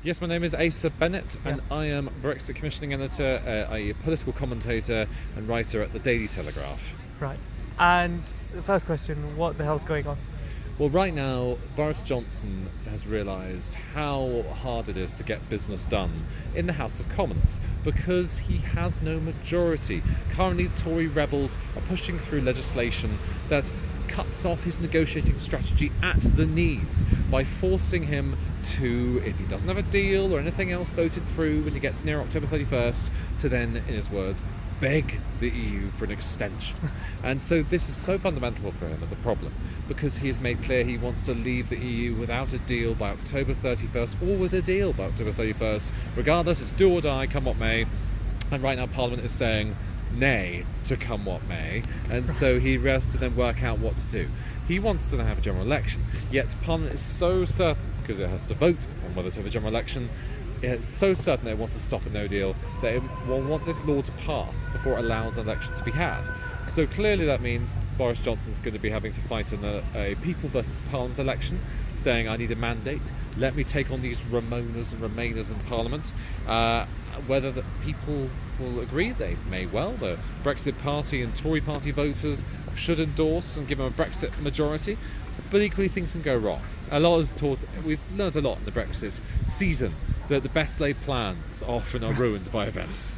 Yes, my name is Asa Bennett, and I am Brexit Commissioning Editor, a political commentator and writer at the Daily Telegraph. Right. And the first question, what the hell's going on? Well, right now, Boris Johnson has realised how hard it is to get business done in the House of Commons because he has no majority. Currently, Tory rebels are pushing through legislation that cuts off his negotiating strategy at the knees by forcing him to, if he doesn't have a deal or anything else voted through when he gets near October 31st, to then, in his words, beg the EU for an extension. And so this is so fundamental for him as a problem because he has made clear he wants to leave the EU without a deal by October 31st or with a deal by October 31st. Regardless, it's do or die, come what may. And right now Parliament is saying nay to come what may, and so he has to then work out what to do. He wants to have a general election, yet Parliament is so certain, because it has to vote on whether to have a general election, it's so certain that it wants to stop a no deal that it will want this law to pass before it allows an election to be had. So clearly that means Boris Johnson's going to be having to fight in a people versus Parliament election, saying I need a mandate, let me take on these Ramonas and Remainers in Parliament. Whether the people will agree, they may well. The Brexit Party and Tory Party voters should endorse and give them a Brexit majority, but equally things can go wrong. We've learned a lot in the Brexit season that the best laid plans often are ruined by events.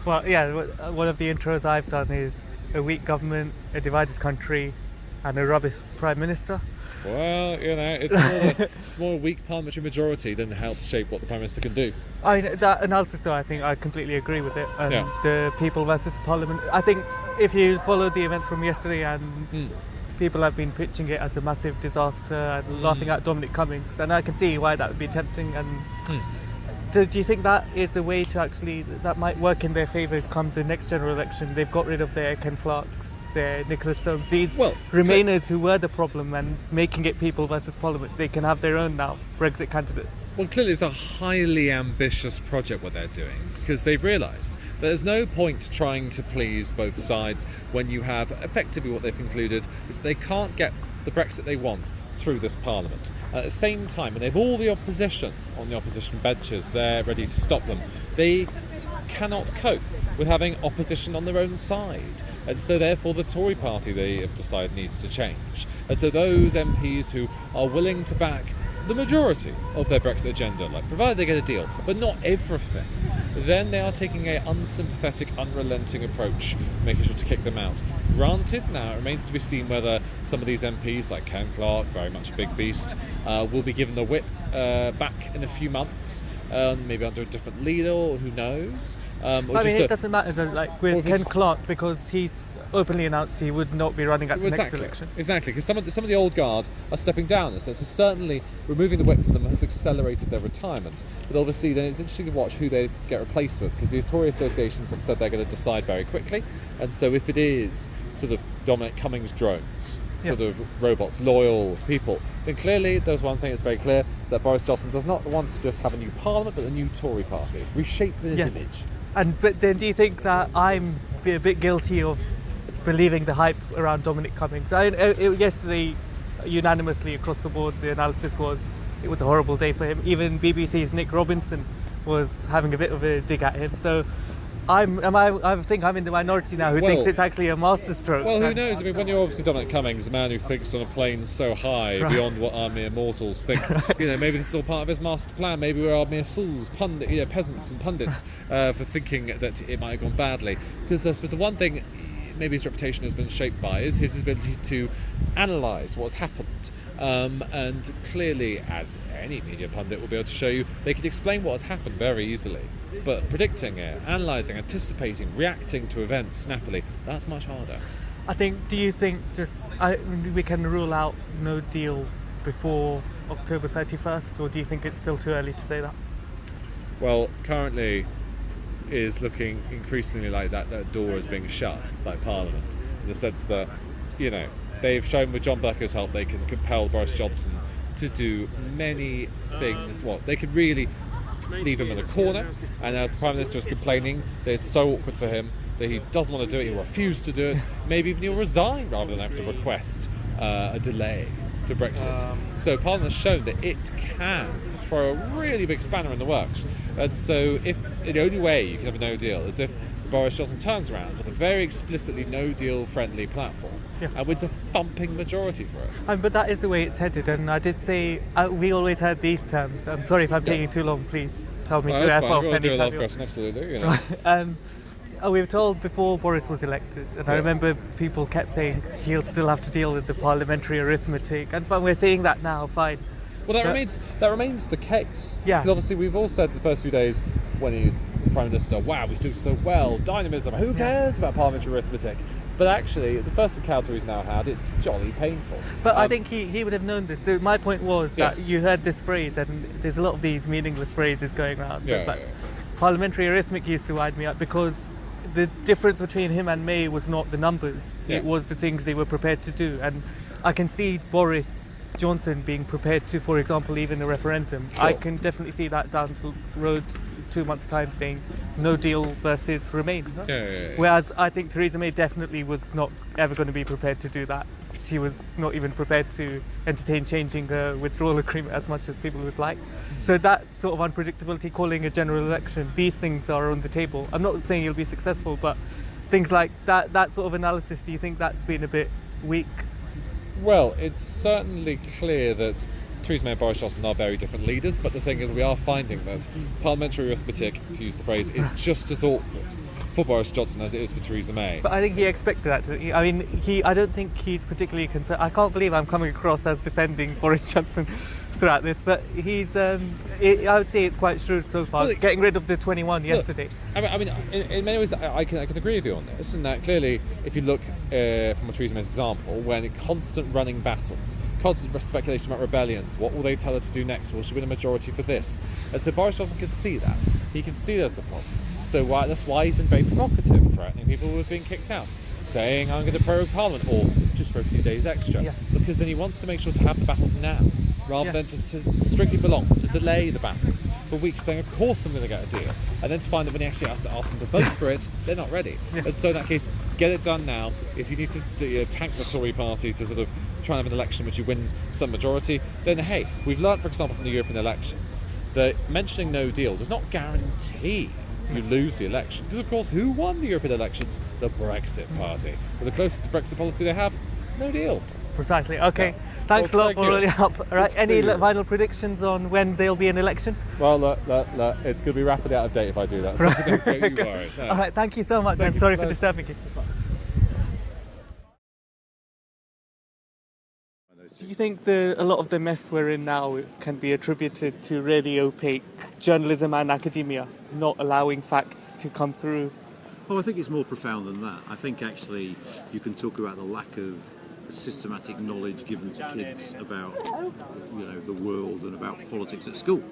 Well, yeah, one of the intros I've done is a weak government, a divided country, and a rubbish Prime Minister. Well, it's more a weak parliamentary majority than helps shape what the Prime Minister can do. I mean, that analysis, though, I think I completely agree with it. The people versus Parliament. I think if you follow the events from yesterday, and people have been pitching it as a massive disaster and laughing at Dominic Cummings, and I can see why that would be tempting. And do you think that is a way to actually that might work in their favour come the next general election? They've got rid of their Ken Clarks, their Nicholas Soames, these Remainers who were the problem, and making it people versus Parliament. They can have their own now Brexit candidates. Well, clearly it's a highly ambitious project what they're doing, because they've realised that there's no point trying to please both sides when you have effectively what they've concluded is that they can't get the Brexit they want through this Parliament. At the same time, and they have all the opposition on the opposition benches there ready to stop them, they cannot cope with having opposition on their own side. And so therefore the Tory party, they have decided, needs to change. And so those MPs who are willing to back the majority of their Brexit agenda, like provided they get a deal, but not everything, then they are taking a unsympathetic, unrelenting approach, making sure to kick them out. Granted, now it remains to be seen whether some of these MPs, like Ken Clarke, very much a big beast, will be given the whip back in a few months, maybe under a different leader, or who knows. It doesn't matter, like with Ken Clarke, because he's openly announced he would not be running at the next election. Exactly, because some of the old guard are stepping down, so certainly removing the whip from them has accelerated their retirement. But obviously then it's interesting to watch who they get replaced with, because the Tory associations have said they're going to decide very quickly, and so if it is sort of Dominic Cummings drones, sort of robots, loyal people, then clearly there's one thing that's very clear, is that Boris Johnson does not want to just have a new parliament, but a new Tory party, reshaped in his image. But then do you think that I'm a bit guilty of believing the hype around Dominic Cummings? Yesterday, unanimously across the board, the analysis was it was a horrible day for him. Even BBC's Nick Robinson was having a bit of a dig at him. So I think I'm in the minority now who thinks it's actually a masterstroke. Well, who knows? I mean, when you're obviously Dominic Cummings, a man who thinks on a plane so high beyond what our mere mortals think, maybe this is all part of his master plan. Maybe we're all mere fools, peasants and pundits for thinking that it might have gone badly. Because I suppose the one thing maybe his reputation has been shaped by is his ability to analyse what's happened. And clearly, as any media pundit will be able to show you, they can explain what has happened very easily. But predicting it, analysing, anticipating, reacting to events snappily, that's much harder. Do you think we can rule out no deal before October 31st, or do you think it's still too early to say that? Well, currently is looking increasingly like that door is being shut by Parliament, in the sense that, they've shown with John Berco's help they can compel Boris Johnson to do many things. They could really leave him in a corner, and as the Prime Minister is complaining that it's so awkward for him that he doesn't want to do it, he'll refuse to do it, maybe even he'll resign rather than have to request a delay. to Brexit. So Parliament has shown that it can throw a really big spanner in the works. And so if the only way you can have a no deal is if Boris Johnson turns around with a very explicitly no-deal friendly platform and wins a thumping majority for it. But that is the way it's headed, and I did say we always had these terms. I'm sorry if I'm taking too long, please tell me to F off anytime. Do a last you question, absolutely. You know. We were told before Boris was elected, and I remember people kept saying he'll still have to deal with the parliamentary arithmetic, and we're seeing that now, fine. Well, that remains the case. Yeah. Because obviously we've all said the first few days when he was Prime Minister, wow, he's doing so well, dynamism, who cares about parliamentary arithmetic? But actually, the first encounter he's now had, it's jolly painful. But I think he would have known this. My point was that you heard this phrase, and there's a lot of these meaningless phrases going around. Parliamentary arithmetic used to wind me up because the difference between him and May was not the numbers, it was the things they were prepared to do. And I can see Boris Johnson being prepared to, for example, even a referendum. I can definitely see that down the road 2 months' time saying no deal versus Remain. Whereas I think Theresa May definitely was not ever going to be prepared to do that. She was not even prepared to entertain changing her withdrawal agreement as much as people would like. So that sort of unpredictability, calling a general election, these things are on the table. I'm not saying you'll be successful, but things like that sort of analysis, do you think that's been a bit weak? Well, it's certainly clear that Theresa May and Boris Johnson are very different leaders, but the thing is we are finding that parliamentary arithmetic, to use the phrase, is just as awkward for Boris Johnson as it is for Theresa May. But I think he expected that. I mean, I don't think he's particularly concerned. I can't believe I'm coming across as defending Boris Johnson throughout this, but he's, I would say it's quite shrewd so far, well, getting rid of the 21 yesterday. I mean, in many ways, I can agree with you on this, and that clearly, if you look from a Theresa May's example, when constant running battles, constant speculation about rebellions, what will they tell her to do next? Will she win a majority for this? And so Boris Johnson can see that. He can see there's a problem. So that's why he's been very provocative, threatening people who have been kicked out, saying I'm going to prorogue Parliament, or just for a few days extra, because then he wants to make sure to have the battles now, rather than just to strictly belong, to delay the battles for weeks, saying of course I'm going to get a deal, and then to find that when he actually has to ask them to vote for it, they're not ready. And so in that case, get it done now. If you need to tank the Tory party to sort of try and have an election which you win some majority, then hey, we've learned, for example, from the European elections that mentioning no deal does not guarantee you lose the election. Because of course, who won the European elections? The Brexit party. Well, the closest to Brexit policy they have, no deal. Precisely. Okay. Thanks a lot for all your help. All right. Any final predictions on when there'll be an election? Well, look, it's going to be rapidly out of date if I do that. So don't you worry. No. All right. Thank you so much, and sorry for disturbing you. Do you think a lot of the mess we're in now can be attributed to really opaque journalism and academia not allowing facts to come through? Well, I think it's more profound than that. I think actually you can talk about the lack of systematic knowledge given to kids about, the world and about politics at school.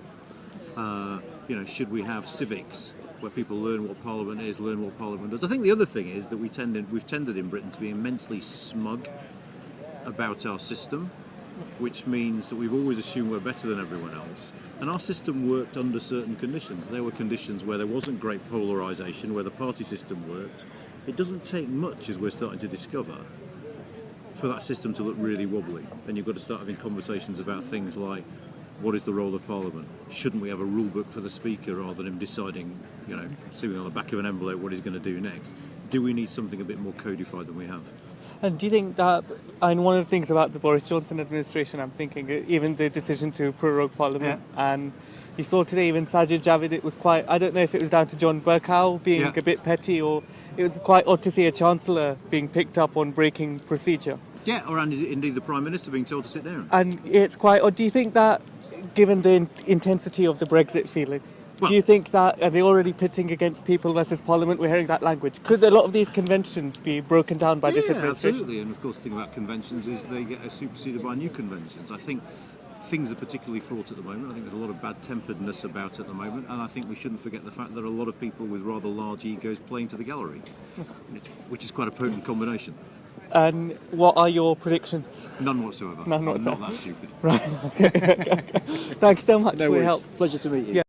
Should we have civics where people learn what Parliament is, learn what Parliament does? I think the other thing is that we've tended in Britain to be immensely smug about our system, which means that we've always assumed we're better than everyone else. And our system worked under certain conditions. There were conditions where there wasn't great polarisation, where the party system worked. It doesn't take much, as we're starting to discover, for that system to look really wobbly. And you've got to start having conversations about things like, what is the role of Parliament? Shouldn't we have a rule book for the Speaker rather than him deciding, sitting on the back of an envelope what he's going to do next? Do we need something a bit more codified than we have? And do you think that, and one of the things about the Boris Johnson administration, I'm thinking, even the decision to prorogue Parliament, and you saw today even Sajid Javid, it was quite, I don't know if it was down to John Bercow being a bit petty, or it was quite odd to see a Chancellor being picked up on breaking procedure. Yeah, or indeed the Prime Minister being told to sit down. And it's quite odd. Do you think that, given the intensity of the Brexit feeling, do you think that, are they already pitting against people versus Parliament? We're hearing that language. Could a lot of these conventions be broken down by this administration? Absolutely. And of course the thing about conventions is they get superseded by new conventions. I think things are particularly fraught at the moment. I think there's a lot of bad-temperedness about it at the moment, and I think we shouldn't forget the fact that there are a lot of people with rather large egos playing to the gallery, which is quite a potent combination. And what are your predictions? None whatsoever. None whatsoever. I'm not that stupid. Right. Thanks so much for your help. Pleasure to meet you. Yeah.